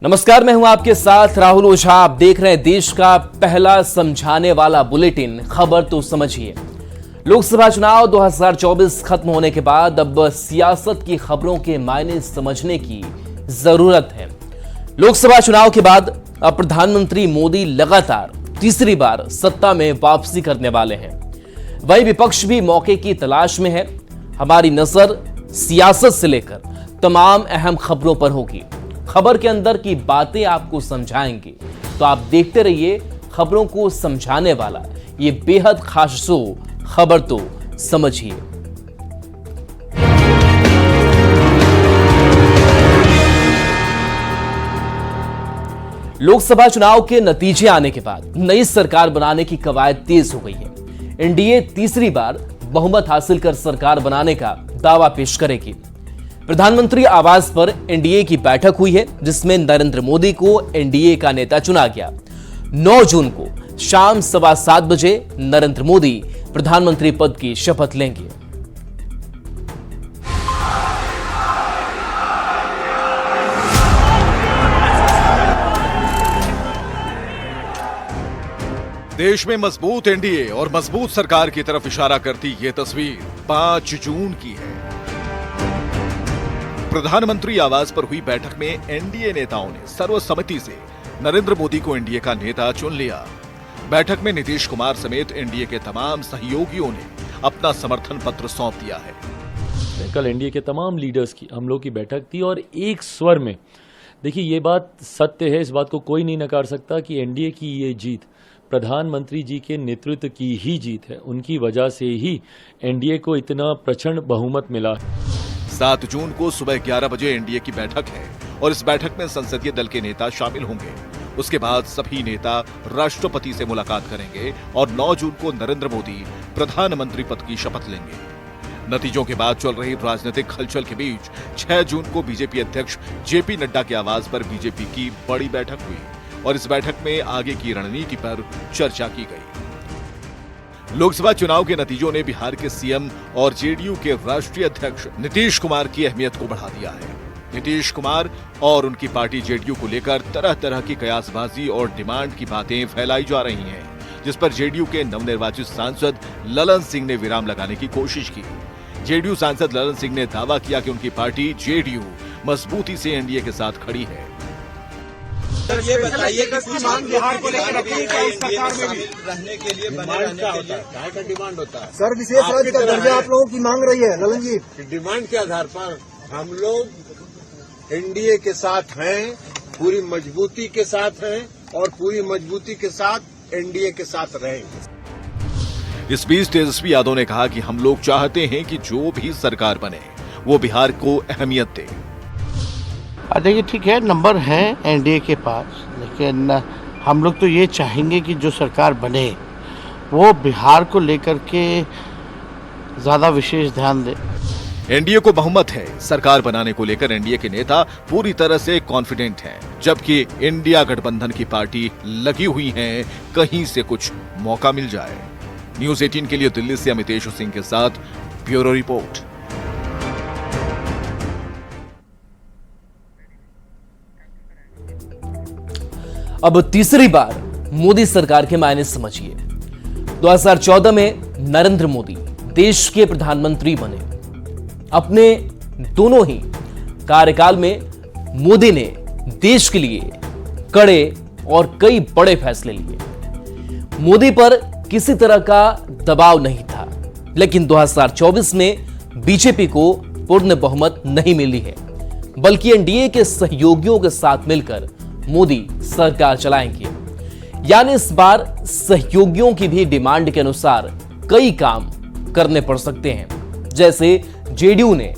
नमस्कार, मैं हूं आपके साथ राहुल ओझा। आप देख रहे हैं देश का पहला समझाने वाला बुलेटिन खबर तो समझिए। लोकसभा चुनाव 2024 खत्म होने के बाद अब सियासत की खबरों के मायने समझने की जरूरत है। लोकसभा चुनाव के बाद अब प्रधानमंत्री मोदी लगातार तीसरी बार सत्ता में वापसी करने वाले हैं। वहीं विपक्ष भी मौके की तलाश में है। हमारी नजर सियासत से लेकर तमाम अहम खबरों पर होगी। खबर के अंदर की बातें आपको समझाएंगे, तो आप देखते रहिए खबरों को समझाने वाला ये बेहद खास शो खबर तो समझिए। लोकसभा चुनाव के नतीजे आने के बाद नई सरकार बनाने की कवायद तेज हो गई है। एनडीए तीसरी बार बहुमत हासिल कर सरकार बनाने का दावा पेश करेगी। प्रधानमंत्री आवास पर एनडीए की बैठक हुई है, जिसमें नरेंद्र मोदी को एनडीए का नेता चुना गया। 9 जून को शाम 7:15 बजे नरेंद्र मोदी प्रधानमंत्री पद की शपथ लेंगे। देश में मजबूत एनडीए और मजबूत सरकार की तरफ इशारा करती ये तस्वीर 5 जून की है। प्रधानमंत्री आवास पर हुई बैठक में एनडीए नेताओं ने सर्वसम्मति से नरेंद्र मोदी को एनडीए का नेता चुन लिया। बैठक में नीतीश कुमार समेत एनडीए के तमाम सहयोगियों ने अपना समर्थन पत्र सौंप दिया है। कल एनडीए के तमाम लीडर्स की हम लोग की बैठक थी और एक स्वर में, देखिए ये बात सत्य है, इस बात को कोई नहीं नकार सकता कि एनडीए की ये जीत प्रधानमंत्री जी के नेतृत्व की ही जीत है। उनकी वजह से ही एनडीए को इतना प्रचंड बहुमत मिला। 7 जून को सुबह 11 बजे एनडीए की बैठक है और इस बैठक में संसदीय दल के नेता शामिल होंगे। उसके बाद सभी नेता राष्ट्रपति से मुलाकात करेंगे और 9 जून को नरेंद्र मोदी प्रधानमंत्री पद की शपथ लेंगे। नतीजों के बाद चल रही राजनीतिक हलचल के बीच 6 जून को बीजेपी अध्यक्ष जेपी नड्डा के आवास पर बीजेपी की बड़ी बैठक हुई और इस बैठक में आगे की रणनीति पर चर्चा की गई। लोकसभा चुनाव के नतीजों ने बिहार के सीएम और जेडीयू के राष्ट्रीय अध्यक्ष नीतीश कुमार की अहमियत को बढ़ा दिया है। नीतीश कुमार और उनकी पार्टी जेडीयू को लेकर तरह तरह की कयासबाजी और डिमांड की बातें फैलाई जा रही हैं, जिस पर जेडीयू के नवनिर्वाचित सांसद ललन सिंह ने विराम लगाने की कोशिश की। जेडीयू सांसद ललन सिंह ने दावा किया कि उनकी पार्टी जेडीयू मजबूती से एनडीए के साथ खड़ी है। सर ये बताइए कि कुछ मांग बिहार को लेकर अपनी सरकार में भी रहने के लिए बने रहने के लिए क्या का डिमांड होता है? सर विशेष राज्य का दर्जा आप लोगों की मांग रही है ललन जी। डिमांड के आधार पर हम लोग एनडीए के साथ हैं, पूरी मजबूती के साथ हैं और पूरी मजबूती के साथ एनडीए के साथ रहेंगे। इस बीच तेजस्वी यादव ने कहा कि हम लोग चाहते हैं कि जो भी सरकार बने वो बिहार को अहमियत दे। देखिए ठीक है, नंबर है एनडीए के पास, लेकिन हम लोग तो ये चाहेंगे कि जो सरकार बने वो बिहार को लेकर के ज़्यादा विशेष ध्यान दे। एनडीए को बहुमत है। सरकार बनाने को लेकर एनडीए के नेता पूरी तरह से कॉन्फिडेंट हैं, जबकि इंडिया गठबंधन की पार्टी लगी हुई है कहीं से कुछ मौका मिल जाए। न्यूज़ 18 के लिए दिल्ली से अमितेश सिंह के साथ ब्यूरो रिपोर्ट। अब तीसरी बार मोदी सरकार के मायने समझिए। 2014 में नरेंद्र मोदी देश के प्रधानमंत्री बने। अपने दोनों ही कार्यकाल में मोदी ने देश के लिए कड़े और कई बड़े फैसले लिए। मोदी पर किसी तरह का दबाव नहीं था, लेकिन 2024 में बीजेपी को पूर्ण बहुमत नहीं मिली है, बल्कि एनडीए के सहयोगियों के साथ मिलकर मोदी सरकार चलाएंगे। यानी इस बार सहयोगियों की भी डिमांड के अनुसार कई काम करने पड़ सकते हैं। जैसे जेडीयू ने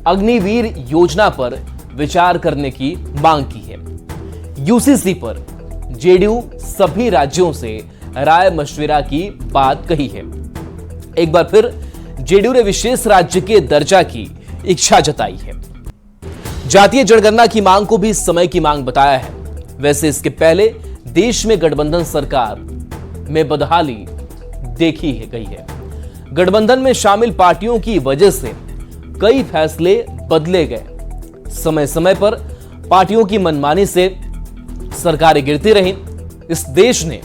अग्निवीर योजना पर विचार करने की मांग की है। यूसीसी पर जेडीयू सभी राज्यों से राय मशविरा की बात कही है। एक बार फिर जेडीयू ने विशेष राज्य के दर्जा की इच्छा जताई है। जातीय जनगणना की मांग को भी समय की मांग बताया है। वैसे इसके पहले देश में गठबंधन सरकार में बदहाली देखी गई है। गठबंधन में शामिल पार्टियों की वजह से कई फैसले बदले गए। समय समय पर पार्टियों की मनमानी से सरकारें गिरती रहीं। इस देश ने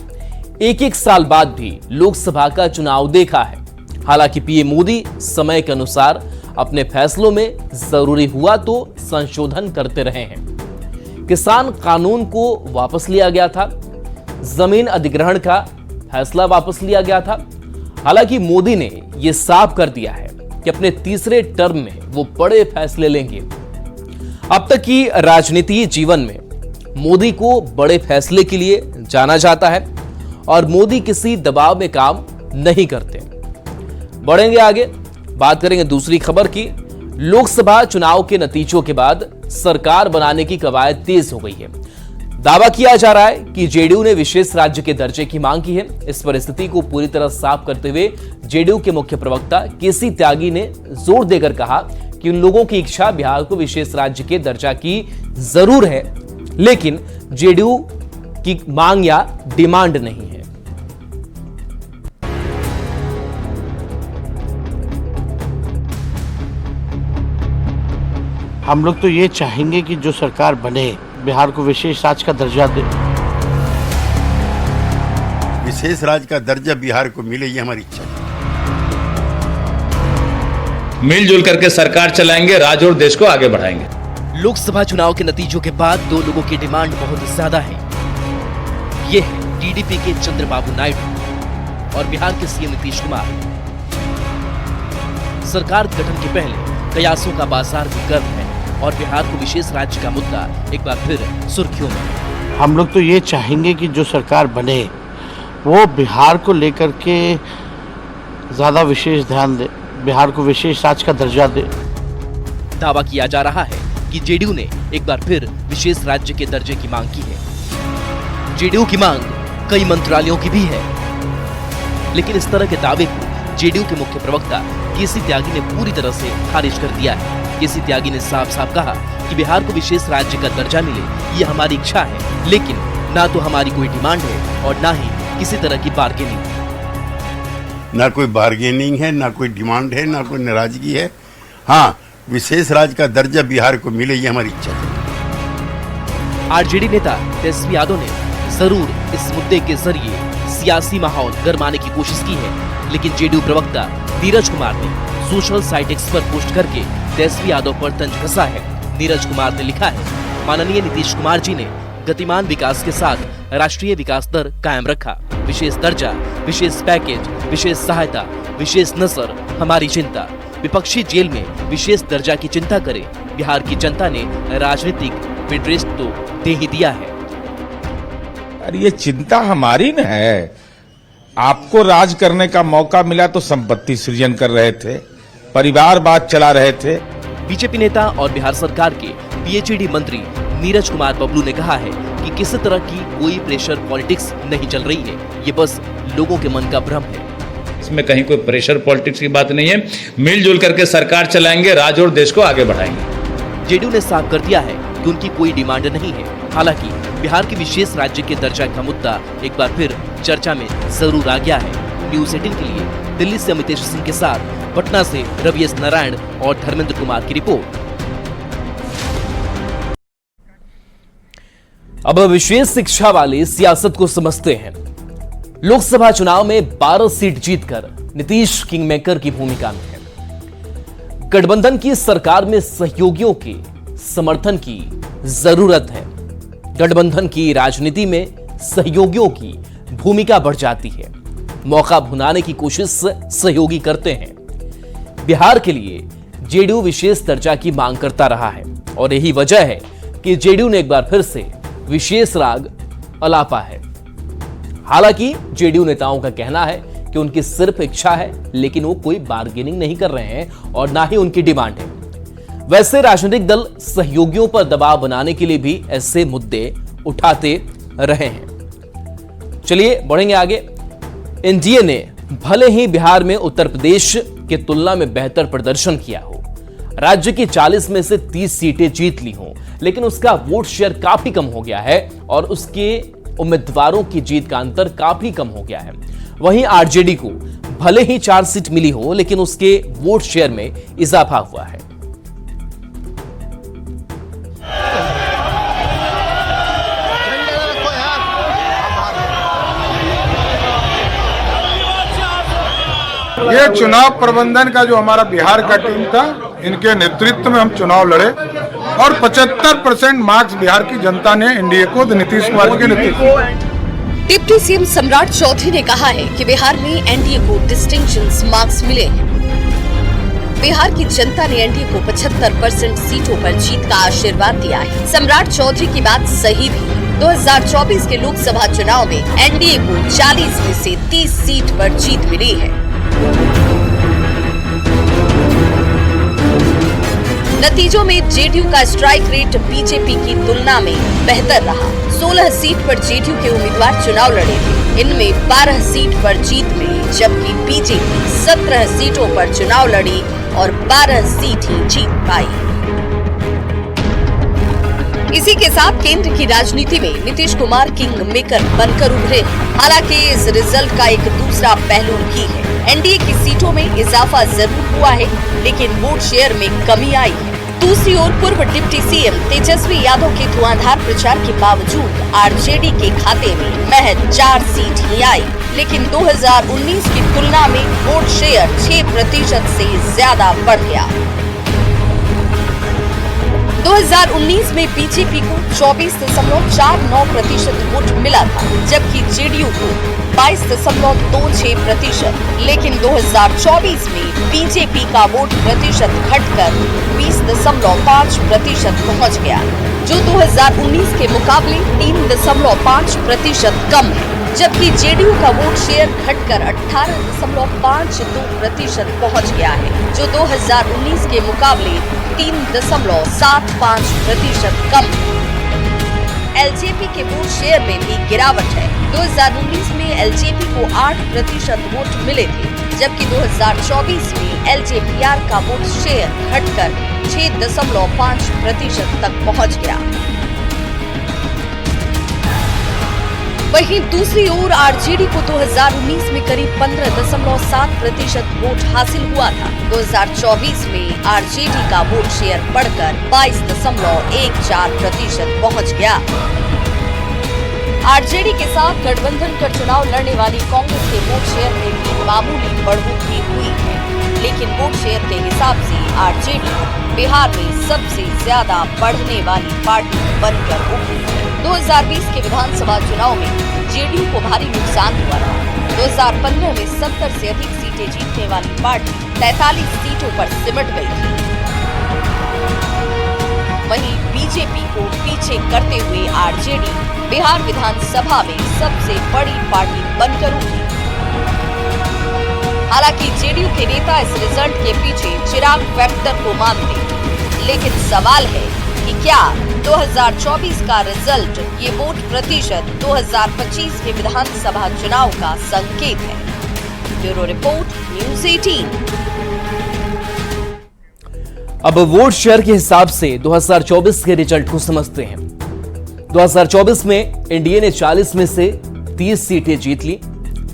एक साल बाद भी लोकसभा का चुनाव देखा है। हालांकि पीएम मोदी समय के अनुसार अपने फैसलों में जरूरी हुआ तो संशोधन करते रहे हैं। किसान कानून को वापस लिया गया था, जमीन अधिग्रहण का फैसला वापस लिया गया था। हालांकि मोदी ने यह साफ कर दिया है कि अपने तीसरे टर्म में वो बड़े फैसले लेंगे। अब तक की राजनीति जीवन में मोदी को बड़े फैसले के लिए जाना जाता है और मोदी किसी दबाव में काम नहीं करते। बढ़ेंगे आगे, बात करेंगे दूसरी खबर की। लोकसभा चुनाव के नतीजों के बाद सरकार बनाने की कवायद तेज हो गई है। दावा किया जा रहा है कि जेडीयू ने विशेष राज्य के दर्जे की मांग की है। इस परिस्थिति को पूरी तरह साफ करते हुए जेडीयू के मुख्य प्रवक्ता केसी त्यागी ने जोर देकर कहा कि उन लोगों की इच्छा बिहार को विशेष राज्य के दर्जा की जरूर है, लेकिन जेडीयू की मांग या डिमांड नहीं है। हम लोग तो ये चाहेंगे कि जो सरकार बने बिहार को विशेष राज्य का दर्जा दे। विशेष राज्य का दर्जा बिहार को मिले, ये हमारी इच्छा है। मिलजुल करके सरकार चलाएंगे, राज्य और देश को आगे बढ़ाएंगे। लोकसभा चुनाव के नतीजों के बाद दो लोगों की डिमांड बहुत ज्यादा है। ये है टीडीपी के चंद्रबाबू नायडू और बिहार के सीएम नीतीश कुमार। सरकार गठन के पहले कयासों का बाजार भी गर्म है और बिहार को विशेष राज्य का मुद्दा एक बार फिर सुर्खियों में। हम लोग तो ये चाहेंगे कि जो सरकार बने वो बिहार को लेकर के ज्यादा विशेष ध्यान दे, बिहार को विशेष राज्य का दर्जा दे। दावा किया जा रहा है कि जेडीयू ने एक बार फिर विशेष राज्य के दर्जे की मांग की है। जेडीयू की मांग कई मंत्रालयों की भी है, लेकिन इस तरह के दावे को जेडीयू के मुख्य प्रवक्ता केसी त्यागी ने पूरी तरह से खारिज कर दिया है। केसी त्यागी ने साफ साफ कहा कि बिहार को विशेष राज्य का दर्जा मिले, ये हमारी इच्छा है, लेकिन ना तो हमारी कोई डिमांड है और ना ही किसी तरह की बार्गेनिंग। ना कोई बार्गेनिंग है, ना कोई डिमांड है, ना कोई नाराजगी है। हाँ, विशेष राज्य का दर्जा बिहार को मिले, ये हमारी इच्छा है। आरजेडी नेता तेजस्वी यादव ने जरूर इस मुद्दे के जरिए सियासी माहौल गरमाने की कोशिश की है, लेकिन जेडीयू प्रवक्ता नीरज कुमार ने सोशल साइट एक्स पर पोस्ट करके तेजस्वी यादव पर तंज कसा है। नीरज कुमार ने लिखा है, माननीय नीतीश कुमार जी ने गतिमान विकास के साथ राष्ट्रीय विकास दर कायम रखा। विशेष दर्जा, विशेष पैकेज, विशेष सहायता, विशेष नजर हमारी चिंता। विपक्षी जेल में विशेष दर्जा की चिंता करे। बिहार की जनता ने राजनीतिक विड्रेस तो दे ही दिया है। अरे ये चिंता हमारी न है। आपको राज करने का मौका मिला तो संपत्ति सृजन कर रहे थे, परिवारवाद चला रहे थे। बीजेपी नेता और बिहार सरकार के पीएचईडी मंत्री नीरज कुमार बबलू ने कहा है कि किसी तरह की कोई प्रेशर पॉलिटिक्स नहीं चल रही है, ये बस लोगों के मन का भ्रम है। इसमें कहीं कोई प्रेशर पॉलिटिक्स की बात नहीं है। मिलजुल करके सरकार चलाएंगे, राज्य और देश को आगे बढ़ाएंगे। जेडीयू ने साफ कर दिया है कि उनकी कोई डिमांड नहीं है। हालांकि बिहार के विशेष राज्य के दर्जा का मुद्दा एक बार फिर चर्चा में जरूर आ गया है। न्यूज़ 18 के लिए दिल्ली से अमितेश सिंह के साथ पटना से रवि एस नारायण और धर्मेंद्र कुमार की रिपोर्ट। अब विशेष शिक्षा वाली सियासत को समझते हैं। लोकसभा चुनाव में 12 सीट जीतकर नीतीश किंगमेकर की भूमिका में है। गठबंधन की सरकार में सहयोगियों के समर्थन की जरूरत है। गठबंधन की राजनीति में सहयोगियों की भूमिका बढ़ जाती है। मौका भुनाने की कोशिश सहयोगी करते हैं। बिहार के लिए जेडीयू विशेष दर्जा की मांग करता रहा है और यही वजह है कि जेडीयू ने एक बार फिर से विशेष राग अलापा है। हालांकि जेडीयू नेताओं का कहना है कि उनकी सिर्फ इच्छा है, लेकिन वो कोई बार्गेनिंग नहीं कर रहे हैं और ना ही उनकी डिमांड है। वैसे राजनीतिक दल सहयोगियों पर दबाव बनाने के लिए भी ऐसे मुद्दे उठाते रहे हैं। चलिए बढ़ेंगे आगे। एनडीए ने भले ही बिहार में उत्तर प्रदेश की तुलना में बेहतर प्रदर्शन किया हो, राज्य की 40 में से 30 सीटें जीत ली हों, लेकिन उसका वोट शेयर काफी कम हो गया है और उसके उम्मीदवारों की जीत का अंतर काफी कम हो गया है। वहीं आरजेडी को भले ही 4 सीट मिली हो, लेकिन उसके वोट शेयर में इजाफा हुआ है। ये चुनाव प्रबंधन का जो हमारा बिहार का टीम था, इनके नेतृत्व में हम चुनाव लड़े और 75% मार्क्स बिहार की जनता ने एनडीए को नीतीश कुमार जी के नेतृत्व। डिप्टी सीएम सम्राट चौधरी ने कहा है कि बिहार में एनडीए को डिस्टिंक्शन मार्क्स मिले हैं। बिहार की जनता ने एनडीए को 75% सीटों पर जीत का आशीर्वाद दिया है। सम्राट चौधरी की बात सही भी। 2024 के लोकसभा चुनाव में एनडीए को 40 में से 30 सीट पर जीत मिली है। नतीजों में जेडीयू का स्ट्राइक रेट बीजेपी की तुलना में बेहतर रहा। 16 सीट पर जेडीयू के उम्मीदवार चुनाव लड़े थे। इनमें 12 सीट पर जीत मिली, जबकि बीजेपी 17 सीटों पर चुनाव लड़ी और 12 सीट ही जीत पाई। इसी के साथ केंद्र की राजनीति में नीतीश कुमार किंग मेकर बनकर उभरे। हालांकि इस रिजल्ट का एक दूसरा पहलू भी है। एनडीए की सीटों में इजाफा जरूर हुआ है, लेकिन वोट शेयर में कमी आई है। दूसरी ओर पूर्व डिप्टी सीएम तेजस्वी यादव के धुआंधार प्रचार के बावजूद आरजेडी के खाते में महज 4 सीट ही आई, लेकिन 2019 की तुलना में वोट शेयर 6% से ज्यादा बढ़ गया। 2019 में बीजेपी को 24.49% वोट मिला था, जबकि जेडीयू को 22.26%। लेकिन 2024 में बीजेपी का वोट प्रतिशत घटकर 20.5% पहुंच गया, जो 2019 के मुकाबले 3.5% कम है। जबकि जेडीयू का वोट शेयर घटकर 18.52% पहुंच गया है, जो 2019 के मुकाबले 3.75% कम है। एलजेपी के वोट शेयर में भी गिरावट है। 2019 में एलजेपी को 8% वोट मिले थे, जबकि 2024 में एलजेपीआर का वोट शेयर घटकर 6.5% तक पहुंच गया। वहीं दूसरी ओर आरजेडी को 2019 में करीब 15.7% वोट हासिल हुआ था। 2024 में आरजेडी का वोट शेयर बढ़कर 22.14% पहुंच गया। आरजेडी के साथ गठबंधन कर चुनाव लड़ने वाली कांग्रेस के वोट शेयर में भी मामूली बढ़ोतरी हुई है, लेकिन वोट शेयर के हिसाब से आरजेडी बिहार में सबसे ज्यादा बढ़ने वाली पार्टी बनकर उभरी है। 2020 के विधानसभा चुनाव में जेडीयू को भारी नुकसान हुआ था। 2015 में 70 से अधिक सीटें जीतने वाली पार्टी 43 सीटों पर सिमट गई थी। वहीं बीजेपी को पीछे करते हुए आरजेडी बिहार विधानसभा में सबसे बड़ी पार्टी बनकर उभरी। हालांकि जेडीयू के नेता इस रिजल्ट के पीछे चिराग फैक्टर को मानते, लेकिन सवाल है कि क्या 2024 का रिजल्ट ये वोट प्रतिशत 2025 के विधानसभा चुनाव का संकेत है। Bureau report, news 18। अब वोट शेयर के हिसाब से 2024 के रिजल्ट को समझते हैं। 2024 में एनडीए ने 40 में से 30 सीटें जीत ली,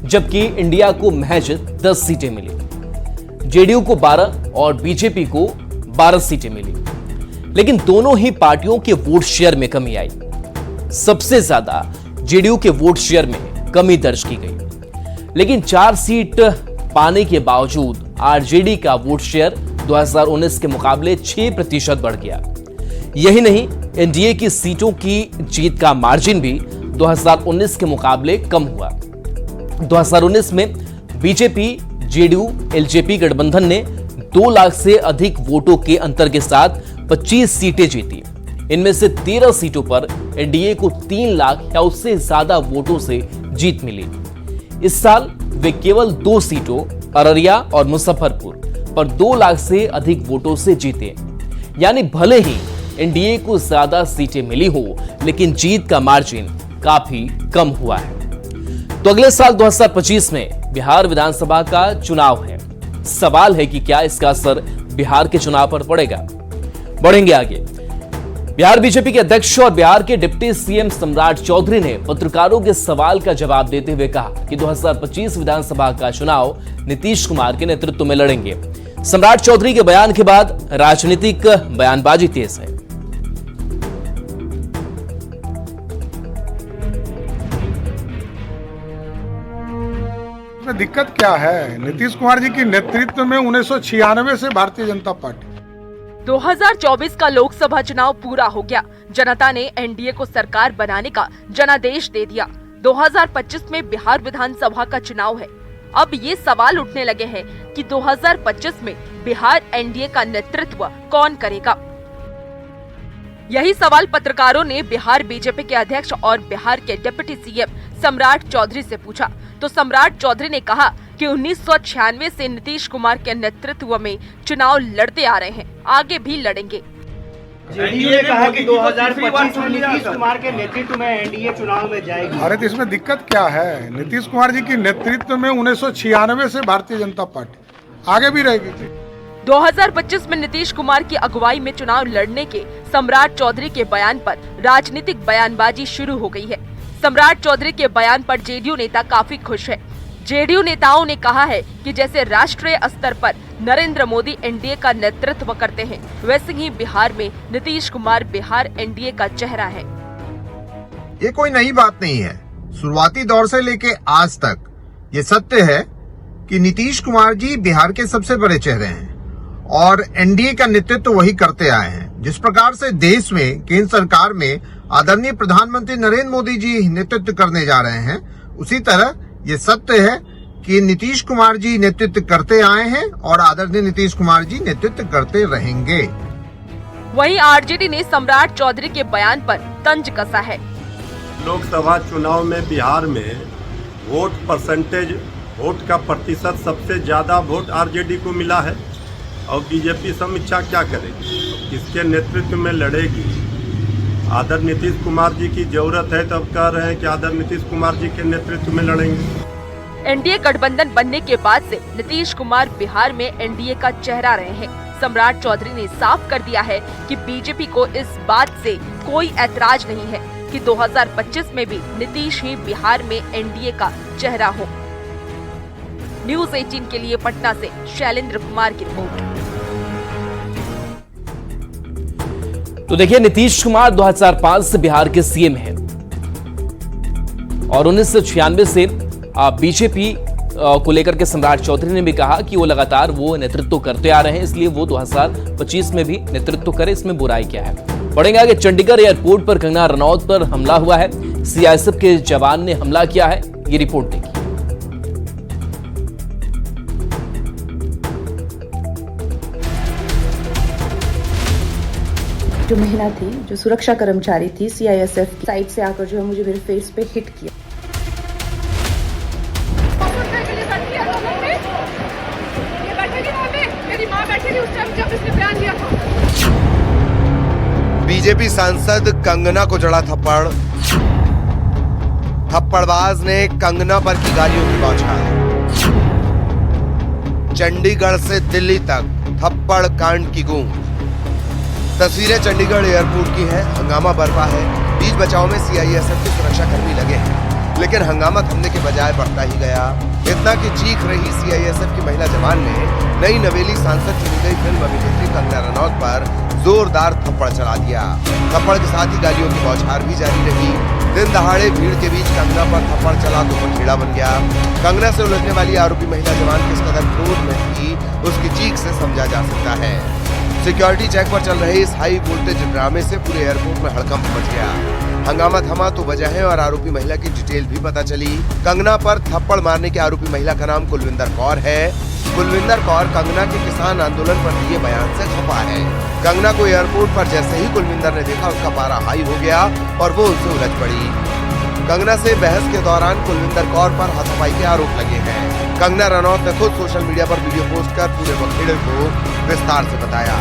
जबकि इंडिया को महज 10 सीटें मिली। जेडीयू को 12 और बीजेपी को 12 सीटें मिली, लेकिन दोनों ही पार्टियों के वोट शेयर में कमी आई। सबसे ज्यादा जेडीयू के वोट शेयर में कमी दर्ज की गई, लेकिन 4 सीट पाने के बावजूद आरजेडी का वोट शेयर 2019 के मुकाबले 6% बढ़ गया। यही नहीं, एनडीए की सीटों की जीत का मार्जिन भी 2019 के मुकाबले कम हुआ। 2019 में बीजेपी, जेडीयू, एलजेपी गठबंधन ने 2 लाख से अधिक वोटों के अंतर के साथ 25 सीटें जीती। इनमें से 13 सीटों पर एनडीए को 3 लाख या उससे ज्यादा वोटों से जीत मिली। इस साल वे केवल 2 सीटों, अररिया और मुजफ्फरपुर, पर 2 लाख से अधिक वोटों से जीते। यानी भले ही एनडीए को ज्यादा सीटें मिली हो, लेकिन जीत का मार्जिन काफी कम हुआ है। तो अगले साल 2025 में बिहार विधानसभा का चुनाव है। सवाल है कि क्या इसका असर बिहार के चुनाव पर पड़ेगा। बढ़ेंगे आगे। बिहार बीजेपी के अध्यक्ष और बिहार के डिप्टी सीएम सम्राट चौधरी ने पत्रकारों के सवाल का जवाब देते हुए कहा कि 2025 विधानसभा का चुनाव नीतीश कुमार के नेतृत्व में लड़ेंगे। सम्राट चौधरी के बयान के बाद राजनीतिक बयानबाजी तेज है। इसमें दिक्कत क्या है? नीतीश कुमार जी की नेतृत्व में 1996 से भारतीय जनता पार्टी 2024 का लोकसभा चुनाव पूरा हो गया। जनता ने एनडीए को सरकार बनाने का जनादेश दे दिया। 2025 में बिहार विधानसभा का चुनाव है। अब ये सवाल उठने लगे हैं कि 2025 में बिहार एनडीए का नेतृत्व कौन करेगा। यही सवाल पत्रकारों ने बिहार बीजेपी के अध्यक्ष और बिहार के डिप्टी सीएम सम्राट चौधरी से पूछा, तो सम्राट चौधरी ने कहा कि 1996 से नीतीश कुमार के नेतृत्व में चुनाव लड़ते आ रहे हैं, आगे भी लड़ेंगे। जेडीयू ने कहा कि 2025 में नीतीश कुमार के नेतृत्व में एनडीए चुनाव में जाएगी। अरे तो इसमें दिक्कत क्या है? नीतीश कुमार जी की नेतृत्व में 1996 से भारतीय जनता पार्टी आगे भी रहेगी। 2025 में नीतीश कुमार की अगुवाई में चुनाव लड़ने के सम्राट चौधरी के बयान पर राजनीतिक बयानबाजी शुरू हो गई है। सम्राट चौधरी के बयान पर जेडीयू नेता काफी खुश है। जेडीयू नेताओं ने कहा है कि जैसे राष्ट्रीय स्तर पर नरेंद्र मोदी एनडीए का नेतृत्व करते हैं, वैसे ही बिहार में नीतीश कुमार बिहार एनडीए का चेहरा है। ये कोई नई बात नहीं है। शुरुआती दौर से लेके आज तक ये सत्य है कि नीतीश कुमार जी बिहार के सबसे बड़े चेहरे हैं और एनडीए का नेतृत्व वही करते आए हैं। जिस प्रकार से देश में केंद्र सरकार में आदरणीय प्रधानमंत्री नरेंद्र मोदी जी नेतृत्व करने जा रहे हैं, उसी तरह ये सत्य है कि नीतीश कुमार जी नेतृत्व करते आए हैं और आदरणीय नीतीश कुमार जी नेतृत्व करते रहेंगे। वहीं आरजेडी ने सम्राट चौधरी के बयान पर तंज कसा है। लोकसभा चुनाव में बिहार में वोट का प्रतिशत सबसे ज्यादा वोट आरजेडी को मिला है और बीजेपी समीक्षा क्या करेगी, किसके नेतृत्व में लड़ेगी? आदरणीय नीतीश कुमार जी की जरूरत है, तब कह रहे हैं कि आदरणीय नीतीश कुमार जी के नेतृत्व में लड़ेंगे। एनडीए गठबंधन बनने के बाद से नीतीश कुमार बिहार में एनडीए का चेहरा रहे हैं। सम्राट चौधरी ने साफ कर दिया है कि बीजेपी को इस बात से कोई ऐतराज नहीं है कि 2025 में भी नीतीश ही बिहार में एनडीए का चेहरा हो। न्यूज़ 18 के लिए पटना से शैलेंद्र कुमार की रिपोर्ट। तो देखिए, नीतीश कुमार 2005 से बिहार के सीएम हैं और 1996 से बीजेपी को लेकर के सम्राट चौधरी ने भी कहा कि वो लगातार नेतृत्व करते आ रहे हैं, इसलिए वो 2025 में भी नेतृत्व करें, इसमें बुराई क्या है। पढ़ेंगे आगे। चंडीगढ़ एयरपोर्ट पर कंगना रनौत पर हमला हुआ है। सीआईएसएफ के जवान ने हमला किया है, ये रिपोर्ट देखिए। जो महिला थी, जो सुरक्षा कर्मचारी थी सीआईएसएफ की साइड से आकर जो है मुझे मेरे फेस पे हिट किया। बीजेपी सांसद कंगना को जड़ा थप्पड़। थप्पड़बाज ने कंगना पर की गालियों की बौछार। चंडीगढ़ से दिल्ली तक थप्पड़ कांड की गूंज। तस्वीरें चंडीगढ़ एयरपोर्ट की हैं। हंगामा बरपा है। बीच बचाव में सीआईएसएफ के सुरक्षा कर्मी लगे हैं, लेकिन हंगामा थमने के बजाय बढ़ता ही गया। इतना कि चीख रही सीआईएसएफ की महिला जवान ने नई नवेली सांसद चुनी गई फिल्म अभिनेत्री कंगना रनौत पर जोरदार थप्पड़ चला दिया। थप्पड़ के साथ ही गालियों की बौछार भी जारी रही। दिन दहाड़े भीड़ के बीच कंगना पर थप्पड़ चला तो मुठभेड़ बन गया। कंगना से उलझने वाली आरोपी महिला जवान किस कदर क्रोध में थी, उसकी चीख से समझा जा सकता है। सिक्योरिटी चेक पर चल रहे इस हाई वोल्टेज ड्रामे से पूरे एयरपोर्ट में हड़कंप मच गया। हंगामा थमा तो वजह और आरोपी महिला की डिटेल भी पता चली। कंगना पर थप्पड़ मारने के आरोपी महिला का नाम कुलविंदर कौर है। कुलविंदर कौर कंगना के किसान आंदोलन पर दिए बयान से खफा है। कंगना को एयरपोर्ट पर जैसे ही कुलविंदर ने देखा, उसका पारा हाई हो गया और वो उनसे उलझ पड़ी। कंगना से बहस के दौरान कुलविंदर कौर पर हाथापाई के आरोप लगे हैं। कंगना रनौत ने खुद सोशल मीडिया पर वीडियो पोस्ट कर पूरे मुठभेड़ को विस्तार से बताया।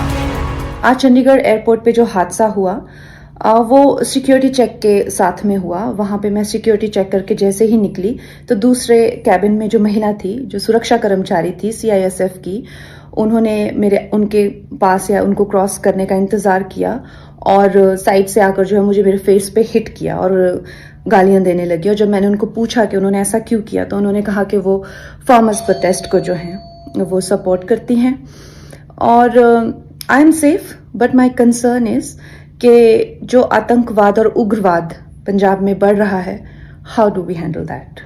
आज चंडीगढ़ एयरपोर्ट पे जो हादसा हुआ वो सिक्योरिटी चेक के साथ में हुआ। वहां पे मैं सिक्योरिटी चेक करके जैसे ही निकली तो दूसरे कैबिन में जो महिला थी, जो सुरक्षा कर्मचारी थी सीआईएसएफ की, उन्होंने उनके पास या उनको क्रॉस करने का इंतजार किया और साइड से आकर जो है मुझे मेरे फेस पे हिट किया और गालियां देने लगी। और जब मैंने उनको पूछा कि उन्होंने ऐसा क्यों किया, तो उन्होंने कहा कि वो फार्मर्स प्रोटेस्ट को जो है वो सपोर्ट करती हैं और I am safe, but my concern is कि जो आतंकवाद और उग्रवाद पंजाब में बढ़ रहा है, how do we handle that.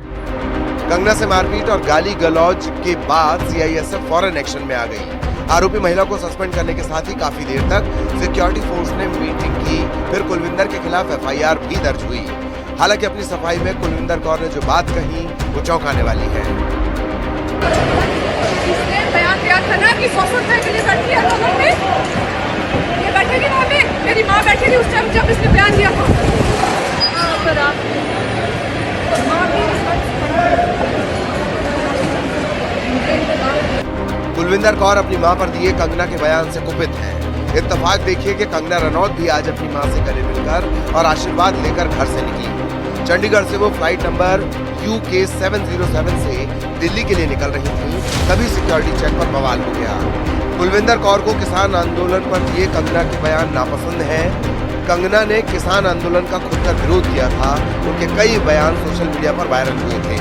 Kangana से मारपीट और गाली गलौज के बाद सीआईएसएफ फौरन एक्शन में आ गई। आरोपी महिला को सस्पेंड करने के साथ ही काफी देर तक सिक्योरिटी फोर्स ने मीटिंग की। फिर कुलविंदर के खिलाफ एफआईआर भी दर्ज हुई। हालांकि अपनी सफाई में कुलविंदर कौर ने जो बात कही वो चौंकाने वाली है। इसने बयान दिया था ना कि 100 रुपए के लिए बैठी है लोगों में, ये बैठेगी वहाँ पे, मेरी माँ बैठी थी उस टाइम जब इसने बयान दिया था। पर आप कुलविंदर कौर अपनी मां पर दिए कंगना के बयान से कुपित है। इत्तेफाक देखिए कि कंगना रनौत भी आज अपनी मां से गले मिलकर और आशीर्वाद लेकर घर से निकली। चंडीगढ़ से वो फ्लाइट नंबर UK 707 से दिल्ली के लिए निकल रही थी, तभी सिक्योरिटी चेक पर बवाल हो गया। कुलविंदर कौर को किसान आंदोलन पर दिए कंगना के बयान नापसंद है। कंगना ने किसान आंदोलन का खुलकर विरोध किया था। उनके कई बयान सोशल मीडिया पर वायरल हुए थे।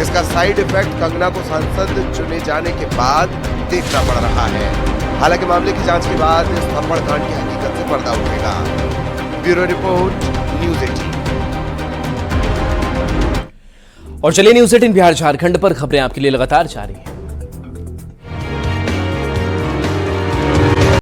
इसका साइड इफेक्ट कंगना को सांसद चुने जाने के बाद देखना पड़ रहा है। हालांकि मामले की जांच के बाद इस थप्पड़ कांड की हकीकत से पर्दा उठेगा। Bureau report, news 18। और चलिए न्यूज़ 18 बिहार झारखंड पर खबरें आपके लिए लगातार जारी हैं।